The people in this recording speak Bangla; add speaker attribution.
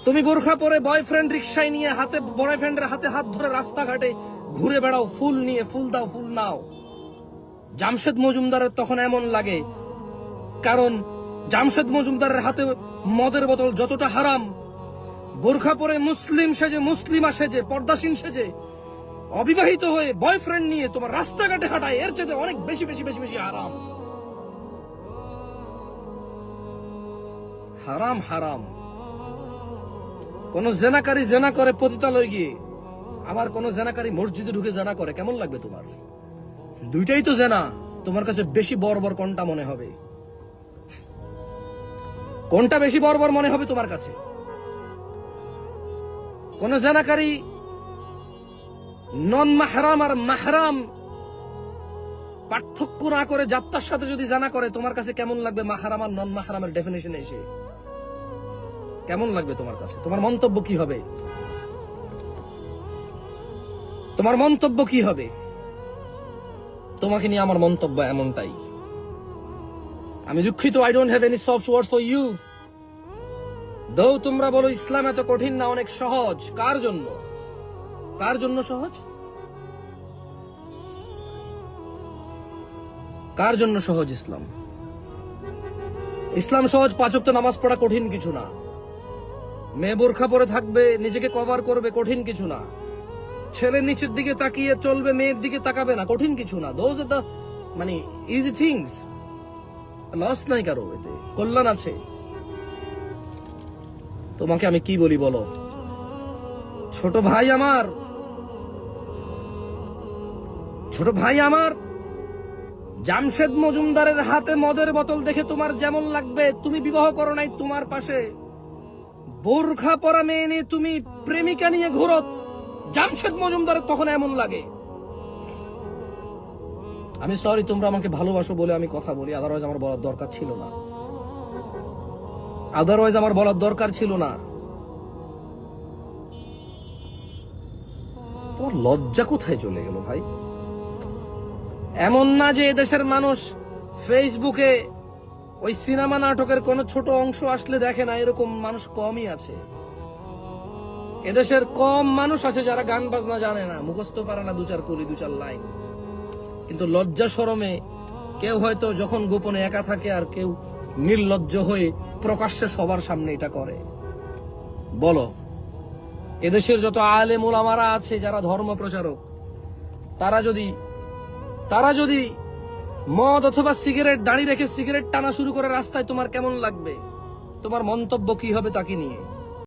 Speaker 1: তুমি বোরখা পরে বয়ফ্রেন্ড রিক্সায় নিয়ে হাতে বয়ফ্রেন্ডের হাতে হাত ধরে রাস্তাঘাটে ঘুরে বেড়াও, ফুল নিয়ে, ফুল দাও, ফুল নাও। জামশেদ মজুমদারের তখন এমন লাগে, কারণ জামশেদ মজুমদারের হাতে মদের বোতল যতটা হারাম, বোরখা পরে মুসলিম সেজে, মুসলিমা সেজে, পর্দাসীন সেজে, অবিবাহিত হয়ে বয়ফ্রেন্ড নিয়ে তোমার রাস্তাঘাটে হাঁটায়, এর চেয়ে অনেক বেশি বেশি বেশি বেশি হারাম। হারাম হারাম। কোন জেনাকারী জেনা করে পতিতালয়ে গিয়ে, আবার কোন জেনাকারী মসজিদে ঢুকে জেনা করে, কেমন লাগবে তোমার? দুইটাই তো জেনা। তোমার কাছে বেশি বর্বর কোনটা মনে হবে? কোনটা বেশি বর্বর মনে হবে তোমার কাছে? কোন জেনাকারী নন মাহরাম আর মাহরাম পার্থক্য না করে যাত্রার সাথে যদি জানা করে, তোমার কাছে কেমন লাগবে? মাহরাম আর নন মাহরামের ডেফিনেশনে এসে কেমন লাগবে তোমার কাছে? তোমার মন্তব্য কি হবে? তোমার মন্তব্য কি হবে? তোমাকে নিয়ে আমার মন্তব্য এমনটাই। আমি দুঃখিত, I don't have any soft words for you. Though তোমরা বলো ইসলাম এত কঠিন না, অনেক সহজ। কার জন্য? কার জন্য সহজ? কার জন্য সহজ ইসলাম? ইসলাম সহজ। 5 ওয়াক্ত নামাজ পড়া কঠিন কিছু না। মেয়ে বোরখা পরে থাকবে, নিজেকে কভার করবে, কঠিন কিছু না। ছেলে নিচের দিকে তাকিয়ে চলবে, মেয়ের দিকে তাকাবে না, কঠিন কিছু না। দোজ আর দ্য মানে ইজি থিংস। লস নাই কারো, এতে কল্যাণ আছে। তোমাকে আমি কি বলি বলো? ছোট ভাই আমার, ছোট ভাই আমার, জামশেদ মজুমদারের হাতে মদের বোতল দেখে তোমার যেমন লাগবে, তুমি বিবাহ করো নাই, তোমার পাশে বোরখা পরা মেয়ে নিয়ে তুমি প্রেমিকা নিয়ে ঘুরো, জামশেদ মজুমদারের তখন এমন লাগে। আমি সরি, তোমরা আমাকে ভালোবাসো বলে আমি কথা বলি, আদারওয়াইজ আমার বলার দরকার ছিল না। আদারওয়াইজ আমার বলার দরকার ছিল না। তোমার লজ্জা কোথায় চলে গেল ভাই? এমন না যে এদেশের মানুষ ফেসবুকে ওই সিনেমা নাটকের কোন ছোট অংশ আসলে দেখে না, এরকম মানুষ কমই আছে। এদেশের কম মানুষ আছে যারা গান বাজনা জানে না, মুখস্থ পারে না 2-4 কলি, 2-4 লাইন। কিন্তু লজ্জা শরমে কেউ হয়তো যখন গোপনে একা থাকে, আর কেউ নির্লজ্জ হয়ে প্রকাশ্যে সবার সামনে এটা করে। বলো, এদেশের যত আলেম ওলামারা আছে যারা ধর্ম প্রচারক, তারা যদি মদ অথবা সিগারেট দাঁড়িয়ে রেখে সিগারেট টানা শুরু করে রাস্তায়, তোমার কেমন লাগবে? তোমার মন্তব্য কি হবে তাকে নিয়ে?